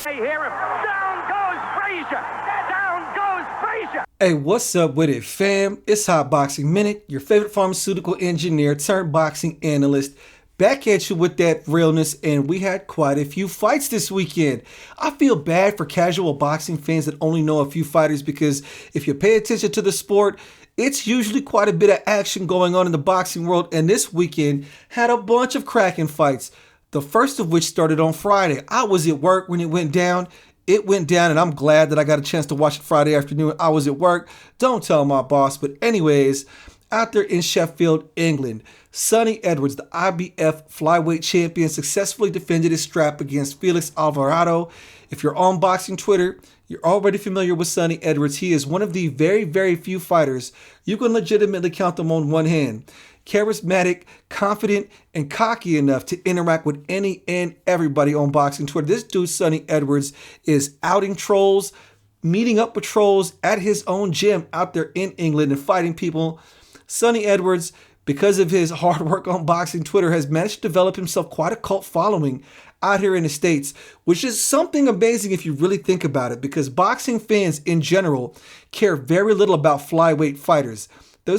They hear him. Down goes Frazier. Down goes Frazier. Hey, what's up with it, fam? It's Hot Boxing Minute, your favorite pharmaceutical engineer turned boxing analyst. Back at you with that realness, and we had quite a few fights this weekend. I feel bad for casual boxing fans that only know a few fighters because if you pay attention to the sport, it's usually quite a bit of action going on in the boxing world, and this weekend had a bunch of cracking fights. The first of which started on Friday. I was at work when it went down. It went down, and I'm glad that I got a chance to watch it Friday afternoon. I was at work. Don't tell my boss. But anyways, out there in Sheffield, England, Sonny Edwards, the IBF flyweight champion, successfully defended his strap against Felix Alvarado. If you're on boxing Twitter, you're already familiar with Sonny Edwards. He is one of the very, very few fighters you can legitimately count them on one hand. Charismatic, confident, and cocky enough to interact with any and everybody on boxing Twitter. This dude, Sonny Edwards, is outing trolls, meeting up with trolls at his own gym out there in England and fighting people. Sonny Edwards, because of his hard work on boxing Twitter, has managed to develop himself quite a cult following out here in the States, which is something amazing if you really think about it, because boxing fans in general care very little about flyweight fighters.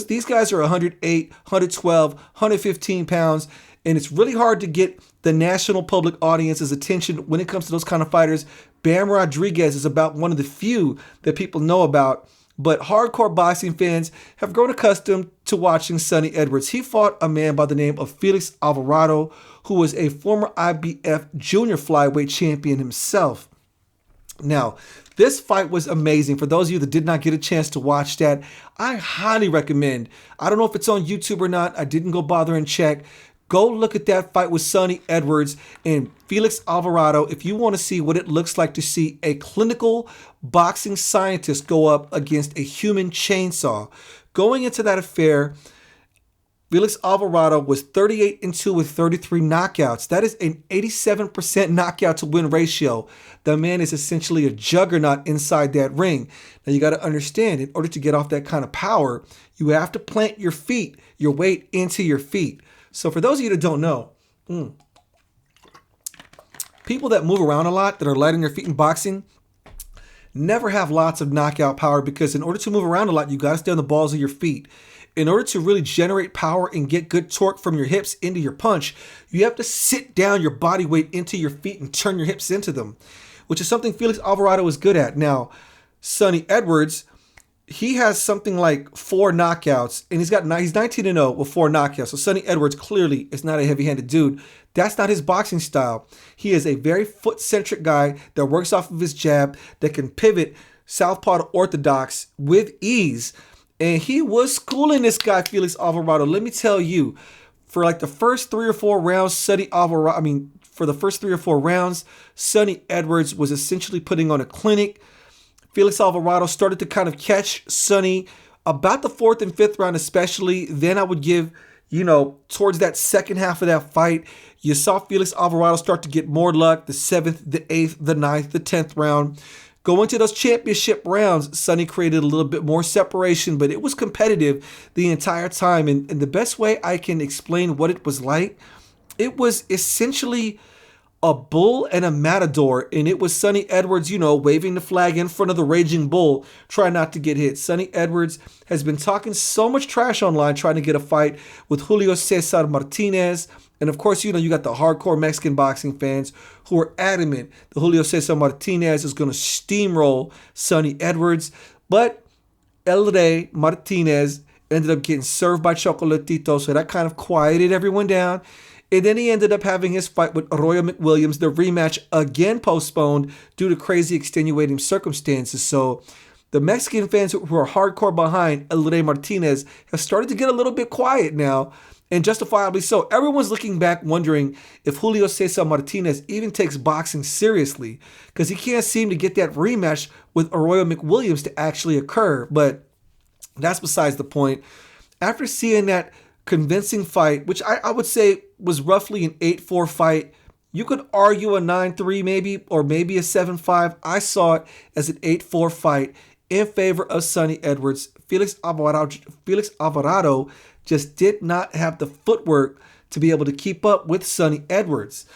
These guys are 108, 112, 115 pounds, and it's really hard to get the national public audience's attention when it comes to those kind of fighters. Bam Rodriguez is about one of the few that people know about, but hardcore boxing fans have grown accustomed to watching Sonny Edwards. He fought a man by the name of Felix Alvarado, who was a former IBF junior flyweight champion himself. Now, this fight was amazing. For those of you that did not get a chance to watch that, I highly recommend. I don't know if it's on YouTube or not. I didn't go bother and check. Go look at that fight with Sonny Edwards and Felix Alvarado if you want to see what it looks like to see a clinical boxing scientist go up against a human chainsaw. Going into that affair, Felix Alvarado was 38-2 with 33 knockouts. That is an 87% knockout to win ratio. The man is essentially a juggernaut inside that ring. Now you got to understand, in order to get off that kind of power, you have to plant your feet, your weight into your feet. So for those of you that don't know, people that move around a lot, that are light on their feet in boxing, never have lots of knockout power, because in order to move around a lot, you got to stay on the balls of your feet. In order to really generate power and get good torque from your hips into your punch, you have to sit down your body weight into your feet and turn your hips into them, which is something Felix Alvarado is good at. Now, Sonny Edwards, he has something like 4 knockouts, and he's 19-0 with 4 knockouts. So Sonny Edwards clearly is not a heavy-handed dude. That's not his boxing style. He is a very foot-centric guy that works off of his jab, that can pivot southpaw to orthodox with ease. And he was schooling this guy, Felix Alvarado. Let me tell you, for like the first 3 or 4 rounds, Sonny Edwards was essentially putting on a clinic. Felix Alvarado started to kind of catch Sonny about the 4th and 5th round especially. Then I would give, towards that second half of that fight, you saw Felix Alvarado start to get more luck. The 7th, the 8th, the 9th, the 10th round. Going to those championship rounds, Sonny created a little bit more separation, but it was competitive the entire time. And the best way I can explain what it was like, it was essentially a bull and a matador, and it was Sonny Edwards, waving the flag in front of the raging bull, trying not to get hit. Sonny Edwards has been talking so much trash online trying to get a fight with Julio Cesar Martinez. And of course, you got the hardcore Mexican boxing fans who are adamant that Julio Cesar Martinez is going to steamroll Sonny Edwards. But El Rey Martinez ended up getting served by Chocolatito, so that kind of quieted everyone down. And then he ended up having his fight with Arroyo McWilliams, the rematch again postponed due to crazy extenuating circumstances. So the Mexican fans who are hardcore behind El Rey Martinez have started to get a little bit quiet now, and justifiably so. Everyone's looking back wondering if Julio Cesar Martinez even takes boxing seriously, because he can't seem to get that rematch with Arroyo McWilliams to actually occur. But that's besides the point. After seeing that convincing fight, which I would say was roughly an 8-4 fight, you could argue a 9-3 maybe, or maybe a 7-5. I saw it as an 8-4 fight in favor of Sonny Edwards. Felix Alvarado just did not have the footwork to be able to keep up with Sonny Edwards.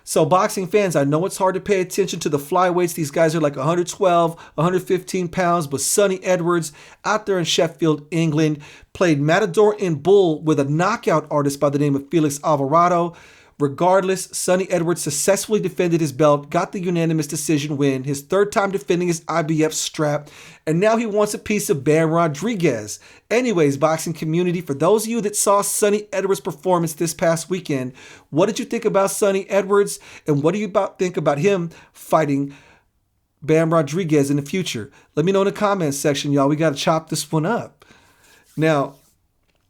So boxing fans, I know it's hard to pay attention to the flyweights. These guys are like 112, 115 pounds, but Sonny Edwards out there in Sheffield, England, played Matador in Bull with a knockout artist by the name of Felix Alvarado. Regardless, Sonny Edwards successfully defended his belt, got the unanimous decision win, his third time defending his IBF strap, and now he wants a piece of Bam Rodriguez. Anyways, boxing community, for those of you that saw Sonny Edwards' performance this past weekend, what did you think about Sonny Edwards, and what do you think about him fighting Bam Rodriguez in the future? Let me know in the comments section, y'all. We got to chop this one up. Now,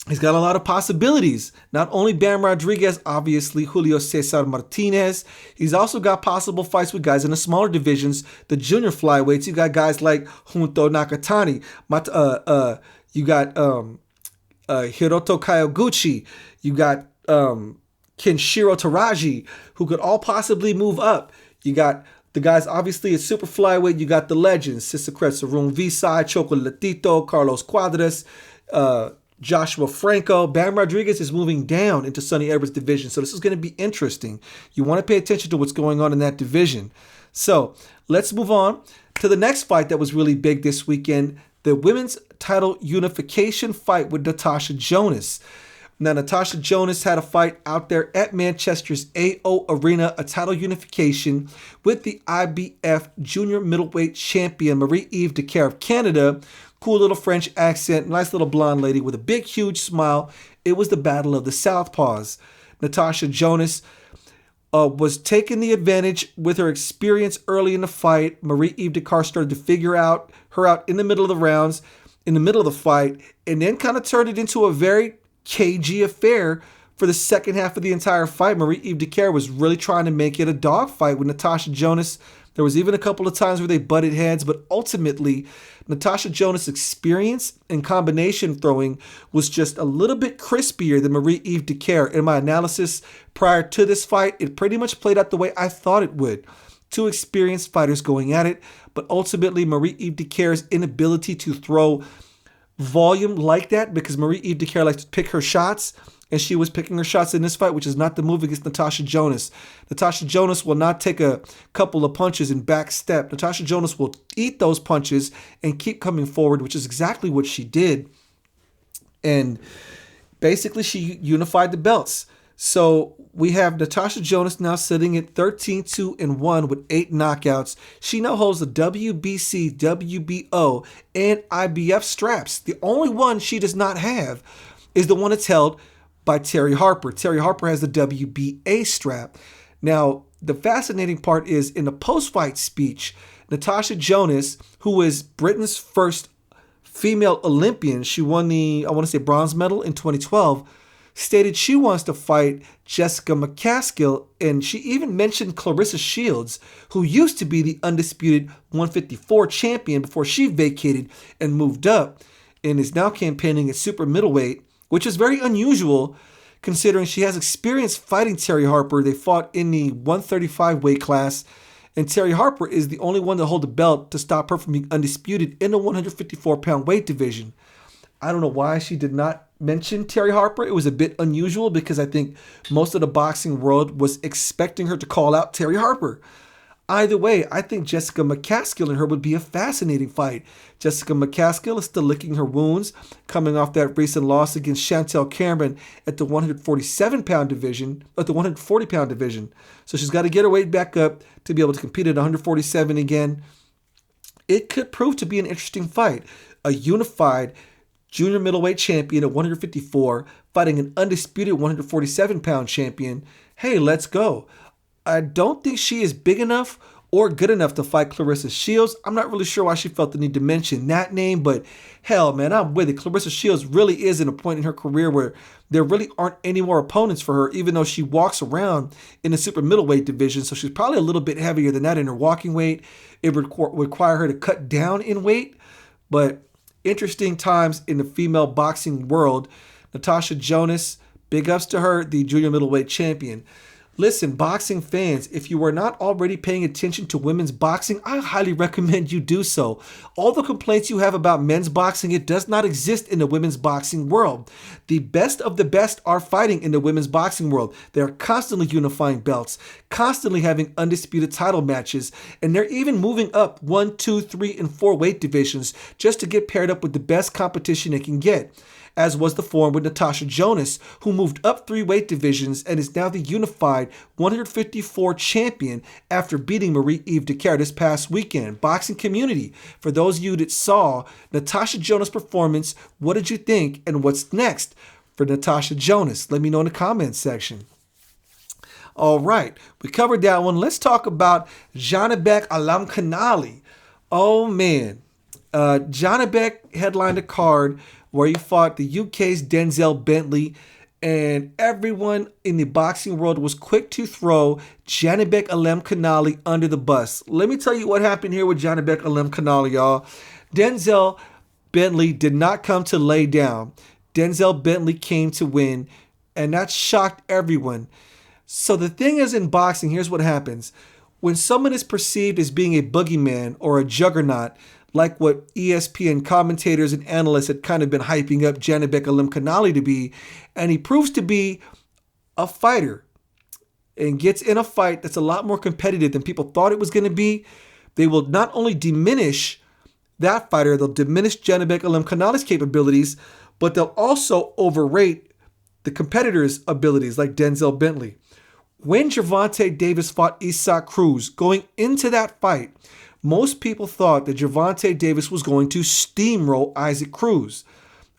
he's got a lot of possibilities. Not only Bam Rodriguez, obviously, Julio Cesar Martinez. He's also got possible fights with guys in the smaller divisions, the junior flyweights. You got guys like Junto Nakatani. You got Hiroto Kayaguchi. You got Kenshiro Taraji, who could all possibly move up. You got the guys, obviously, at super flyweight. You got the legends, Sisakret Sarun Visai, Chocolatito, Carlos Cuadras, Joshua Franco. Bam Rodriguez is moving down into Sonny Edwards' division, so this is going to be interesting. You want to pay attention to what's going on in that division. So let's move on to the next fight that was really big this weekend, the women's title unification fight with Natasha Jonas. Now, Natasha Jonas had a fight out there at Manchester's AO Arena, a title unification with the IBF junior middleweight champion Marie-Eve Dicaire of Canada. Cool little French accent, nice little blonde lady with a big, huge smile. It was the battle of the Southpaws. Natasha Jonas was taking the advantage with her experience early in the fight. Marie-Eve Dicaire started to figure her out in the middle of the rounds, in the middle of the fight, and then kind of turned it into a very cagey affair for the second half of the entire fight. Marie-Eve Dicaire was really trying to make it a dogfight with Natasha Jonas. There was even a couple of times where they butted heads, but ultimately, Natasha Jonas' experience and combination throwing was just a little bit crispier than Marie-Eve Dicaire. In my analysis prior to this fight, it pretty much played out the way I thought it would. Two experienced fighters going at it, but ultimately Marie-Eve Dicaire's inability to throw volume like that, because Marie-Eve Dicaire likes to pick her shots, and she was picking her shots in this fight, which is not the move against Natasha Jonas. Natasha Jonas will not take a couple of punches and backstep. Natasha Jonas will eat those punches and keep coming forward, which is exactly what she did. And basically, she unified the belts. So we have Natasha Jonas now sitting at 13-2-1 with 8 knockouts. She now holds the WBC, WBO, and IBF straps. The only one she does not have is the one that's held by Terry Harper. Terry Harper has the WBA strap. Now, the fascinating part is in the post-fight speech, Natasha Jonas, who is Britain's first female Olympian, she won the, I want to say, bronze medal in 2012, stated she wants to fight Jessica McCaskill, and she even mentioned Clarissa Shields, who used to be the undisputed 154 champion before she vacated and moved up, and is now campaigning at super middleweight, which is very unusual considering she has experience fighting Terry Harper. They fought in the 135 weight class, and Terry Harper is the only one to hold the belt to stop her from being undisputed in the 154-pound weight division. I don't know why she did not mention Terry Harper. It was a bit unusual because I think most of the boxing world was expecting her to call out Terry Harper. Either way, I think Jessica McCaskill and her would be a fascinating fight. Jessica McCaskill is still licking her wounds, coming off that recent loss against Chantel Cameron at the 147-pound division, at the 140-pound division. So she's got to get her weight back up to be able to compete at 147 again. It could prove to be an interesting fight. A unified junior middleweight champion at 154 fighting an undisputed 147-pound champion. Hey, let's go. I don't think she is big enough or good enough to fight Clarissa Shields. I'm not really sure why she felt the need to mention that name, but hell, man, I'm with it. Clarissa Shields really is in a point in her career where there really aren't any more opponents for her, even though she walks around in the super middleweight division, so she's probably a little bit heavier than that in her walking weight. It would require her to cut down in weight, but interesting times in the female boxing world. Natasha Jonas, big ups to her, the junior middleweight champion. Listen, boxing fans, if you are not already paying attention to women's boxing, I highly recommend you do so. All the complaints you have about men's boxing, it does not exist in the women's boxing world. The best of the best are fighting in the women's boxing world. They are constantly unifying belts, constantly having undisputed title matches, and they're even moving up 1, 2, 3, and 4 weight divisions just to get paired up with the best competition they can get, as was the form with Natasha Jonas, who moved up 3 weight divisions and is now the unified 154 champion after beating Marie-Eve Dicaire this past weekend. Boxing community, for those of you that saw Natasha Jonas' performance, what did you think and what's next for Natasha Jonas? Let me know in the comments section. All right, we covered that one. Let's talk about Janibek Alam Kanali. Oh man, Janibek headlined a card where he fought the UK's Denzel Bentley, and everyone in the boxing world was quick to throw Janibek Alam Kanali under the bus. Let me tell you what happened here with Janibek Alam Kanali, y'all. Denzel Bentley did not come to lay down. Denzel Bentley came to win, and that shocked everyone. So the thing is, in boxing, here's what happens. When someone is perceived as being a boogeyman or a juggernaut, like what ESPN commentators and analysts had kind of been hyping up Janibek Alam Kanali to be, and he proves to be a fighter and gets in a fight that's a lot more competitive than people thought it was going to be, they will not only diminish that fighter, they'll diminish Janibek Alam Kanali's capabilities, but they'll also overrate the competitor's abilities like Denzel Bentley. When Gervonta Davis fought Isaac Cruz, going into that fight, most people thought that Gervonta Davis was going to steamroll Isaac Cruz.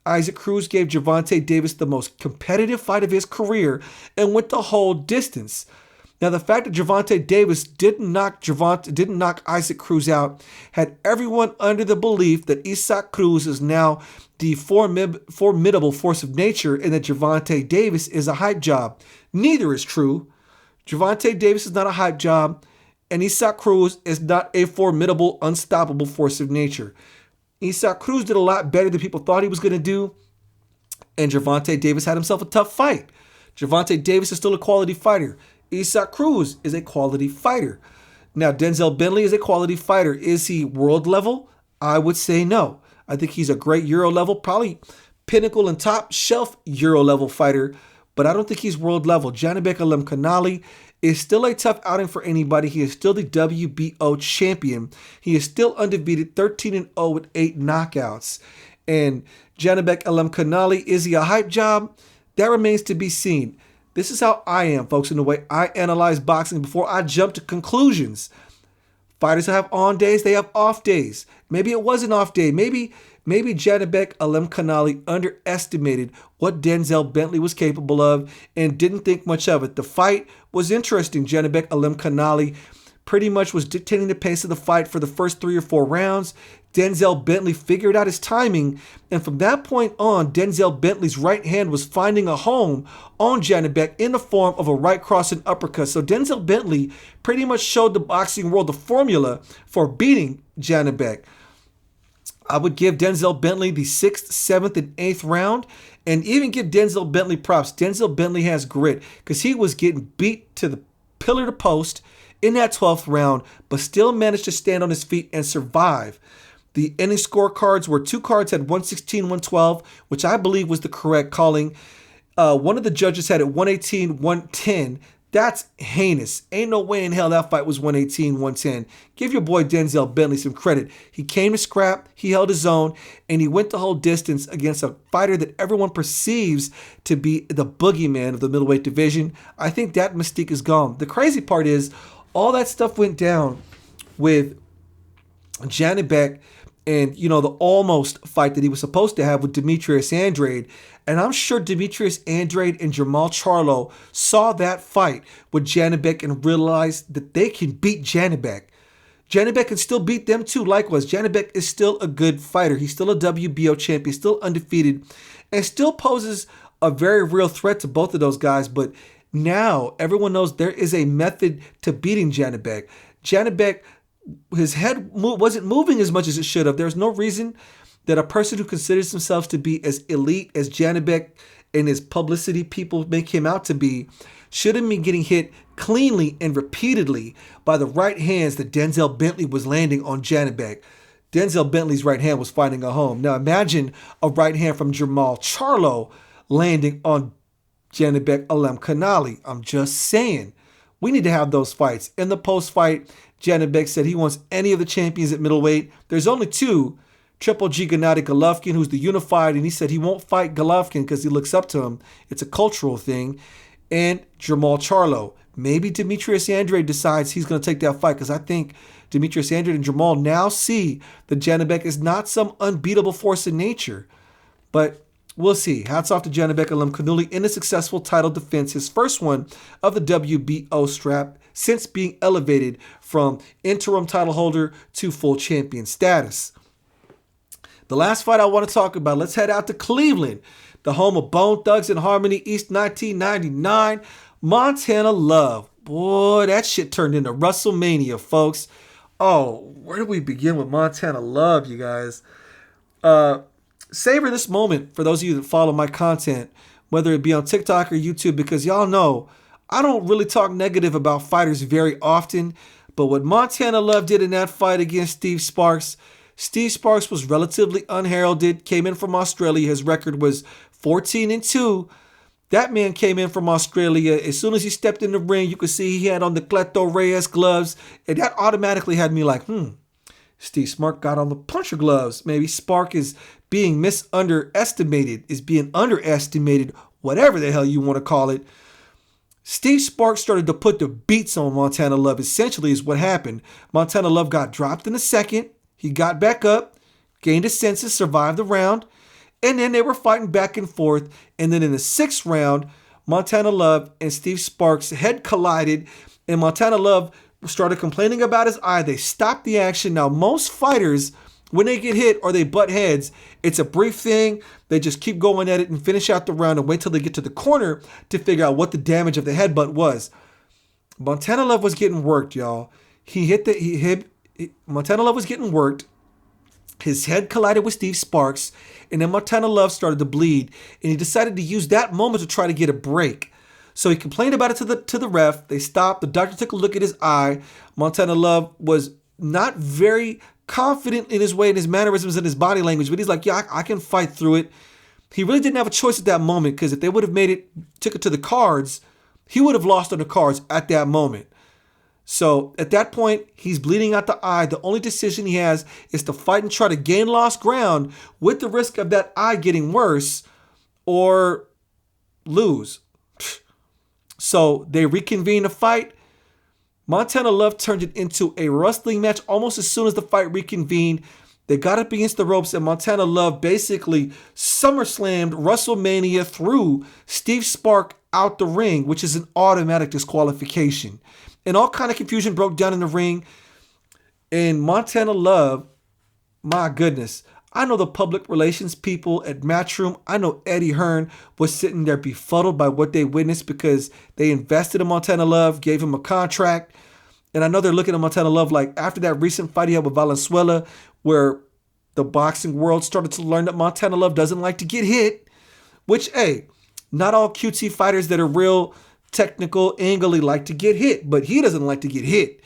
Isaac Cruz gave Gervonta Davis the most competitive fight of his career and went the whole distance. Now, the fact that Gervonta Davis didn't knock Isaac Cruz out had everyone under the belief that Isaac Cruz is now the formidable force of nature and that Gervonta Davis is a hype job. Neither is true. Gervonta Davis is not a hype job, and Isaac Cruz is not a formidable, unstoppable force of nature. Isaac Cruz did a lot better than people thought he was going to do, and Gervonta Davis had himself a tough fight. Gervonta Davis is still a quality fighter. Isaac Cruz is a quality fighter. Now, Denzel Bentley is a quality fighter. Is he world level? I would say no. I think he's a great Euro level, probably pinnacle and top shelf Euro level fighter, but I don't think he's world level. Janibek Alam Kanali is still a tough outing for anybody. He is still the WBO champion. He is still undefeated, 13-0 with 8 knockouts. And Janibek Alam Kanali, is he a hype job? That remains to be seen. This is how I am, folks, in the way I analyze boxing before I jump to conclusions. Fighters have on days, they have off days. Maybe it was an off day. Maybe Janibek Alam Kanali underestimated what Denzel Bentley was capable of and didn't think much of it. The fight was interesting. Janibek Alam Kanali pretty much was dictating the pace of the fight for the first 3 or 4 rounds. Denzel Bentley figured out his timing, and from that point on, Denzel Bentley's right hand was finding a home on Janibek in the form of a right cross and uppercut. So Denzel Bentley pretty much showed the boxing world the formula for beating Janibek. I would give Denzel Bentley the 6th, 7th, and 8th round, and even give Denzel Bentley props. Denzel Bentley has grit because he was getting beat to the pillar to post in that 12th round, but still managed to stand on his feet and survive. The ending scorecards were 2 cards had 116, 112, which I believe was the correct calling. One of the judges had it 118, 110. That's heinous. Ain't no way in hell that fight was 118, 110. Give your boy Denzel Bentley some credit. He came to scrap, he held his own, and he went the whole distance against a fighter that everyone perceives to be the boogeyman of the middleweight division. I think that mystique is gone. The crazy part is all that stuff went down with Janibek and, the almost fight that he was supposed to have with Demetrius Andrade. And I'm sure Demetrius Andrade and Jermall Charlo saw that fight with Janibek and realized that they can beat Janibek. Janibek can still beat them too. Likewise, Janibek is still a good fighter. He's still a WBO champion, still undefeated, and still poses a very real threat to both of those guys. But now everyone knows there is a method to beating Janibek. Janibek, his head wasn't moving as much as it should have. There's no reason that a person who considers themselves to be as elite as Janibek and his publicity people make him out to be, should have been getting hit cleanly and repeatedly by the right hands that Denzel Bentley was landing on Janibek. Denzel Bentley's right hand was finding a home. Now imagine a right hand from Jamal Charlo landing on Janibek Alem Kanali. I'm just saying. We need to have those fights. In the post-fight, Janibek said he wants any of the champions at middleweight. There's only two. Triple G Gennady Golovkin, who's the Unified, and he said he won't fight Golovkin because he looks up to him. It's a cultural thing. And Jamal Charlo. Maybe Demetrius Andrade decides he's going to take that fight, because I think Demetrius Andrade and Jamal now see that Janibek is not some unbeatable force in nature. But we'll see. Hats off to Janibek Alemkhanuly in a successful title defense, his first one of the WBO strap since being elevated from interim title holder to full champion status. The last fight I want to talk about, let's head out to Cleveland, the home of Bone Thugs and Harmony East 1999. Montana Love. Boy, that shit turned into Wrestlemania, folks. Oh, where do we begin with Montana Love, you guys? Savor this moment for those of you that follow my content, whether it be on TikTok or YouTube, because y'all know I don't really talk negative about fighters very often. But what Montana Love did in that fight against Steve Sparks was relatively unheralded, came in from Australia. His record was 14-2. That man came in from Australia. As soon as he stepped in the ring, you could see he had on the Cleto Reyes gloves. And that automatically had me like, Steve Spark got on the puncher gloves. Maybe Spark is being underestimated, whatever the hell you want to call it. Steve Sparks started to put the beats on Montana Love, essentially is what happened. Montana Love got dropped in the second. He got back up, gained his senses, survived the round, and then they were fighting back and forth. And then in the sixth round, Montana Love and Steve Sparks head collided, and Montana Love started complaining about his eye. They stopped the action. Now, most fighters, when they get hit or they butt heads, it's a brief thing. They just keep going at it and finish out the round and wait till they get to the corner to figure out what the damage of the headbutt was. Montana Love was getting worked, y'all. Montana Love was getting worked. His head collided with Steve Sparks, and then Montana Love started to bleed, and he decided to use that moment to try to get a break. So he complained about it to the ref. They stopped. The doctor took a look at his eye. Montana Love was not very confident in his way, in his mannerisms, and his body language, but he's like, yeah, I can fight through it. He really didn't have a choice at that moment, because if they would have took it to the cards, he would have lost on the cards at that moment. So at that point, he's bleeding out the eye. The only decision he has is to fight and try to gain lost ground with the risk of that eye getting worse or lose. So they reconvene the fight. Montana Love turned it into a wrestling match almost as soon as the fight reconvened. They got up against the ropes, and Montana Love basically SummerSlammed WrestleMania through Steve Spark out the ring, which is an automatic disqualification. And all kind of confusion broke down in the ring. And Montana Love, my goodness, I know the public relations people at Matchroom. I know Eddie Hearn was sitting there befuddled by what they witnessed, because they invested in Montana Love, gave him a contract. And I know they're looking at Montana Love like after that recent fight he had with Valenzuela, where the boxing world started to learn that Montana Love doesn't like to get hit, which, hey, not all cutesy fighters that are real technical, angly like to get hit, but he doesn't like to get hit.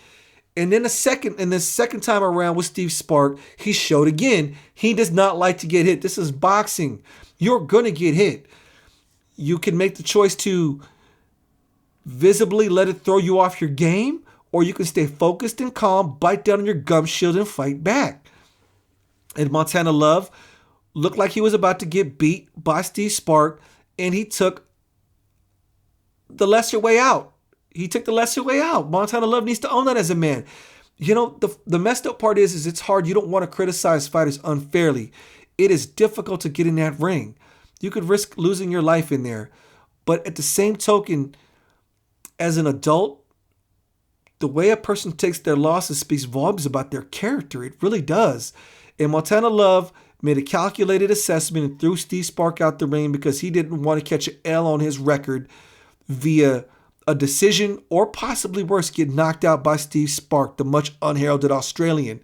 And then the second time around with Steve Spark, he showed again, he does not like to get hit. This is boxing. You're going to get hit. You can make the choice to visibly let it throw you off your game, or you can stay focused and calm, bite down on your gum shield, and fight back. And Montana Love looked like he was about to get beat by Steve Spark, and he took the lesser way out. Montana Love needs to own that as a man. You know, the messed up part is it's hard. You don't want to criticize fighters unfairly. It is difficult to get in that ring. You could risk losing your life in there. But at the same token, as an adult, the way a person takes their losses speaks volumes about their character. It really does. And Montana Love made a calculated assessment and threw Steve Spark out the ring because he didn't want to catch an L on his record via a decision, or possibly worse, get knocked out by Steve Spark, the much unheralded Australian.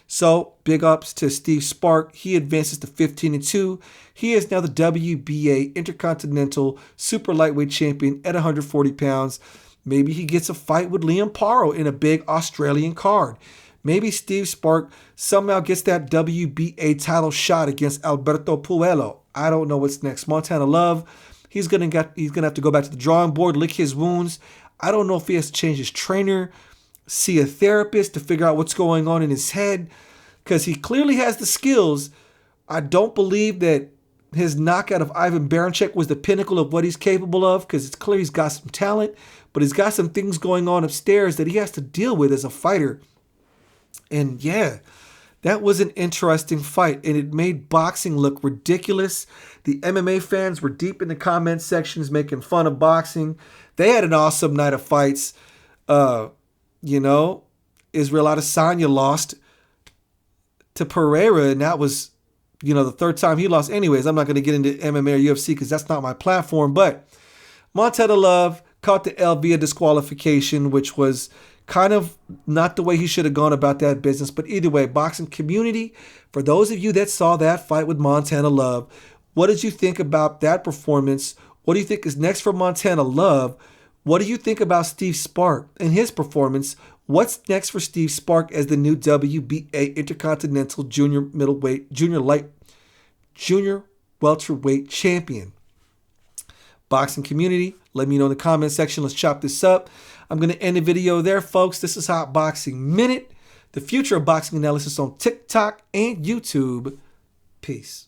So big ups to Steve Spark. He advances to 15-2. He is now the WBA Intercontinental Super Lightweight Champion at 140 pounds. Maybe he gets a fight with Liam Paro in a big Australian card. Maybe Steve Spark somehow gets that WBA title shot against Alberto Puello. I don't know what's next. Montana Love, he's gonna have to go back to the drawing board, lick his wounds. I don't know if he has to change his trainer, see a therapist to figure out what's going on in his head, because he clearly has the skills. I don't believe that his knockout of Ivan Baranchyk was the pinnacle of what he's capable of, because it's clear he's got some talent, but he's got some things going on upstairs that he has to deal with as a fighter. And yeah, that was an interesting fight, and it made boxing look ridiculous. The MMA fans were deep in the comment sections making fun of boxing. They had an awesome night of fights. Israel Adesanya lost to Pereira, and that was, the third time he lost. Anyways, I'm not going to get into MMA or UFC because that's not my platform, but Montana Love caught the L via disqualification, which was kind of not the way he should have gone about that business. But either way, boxing community, for those of you that saw that fight with Montana Love, what did you think about that performance? What do you think is next for Montana Love? What do you think about Steve Spark and his performance? What's next for Steve Spark as the new WBA Intercontinental Junior Welterweight Champion? Boxing community, let me know in the comment section. Let's chop this up. I'm going to end the video there, folks. This is Hot Boxing Minute, the future of boxing analysis on TikTok and YouTube. Peace.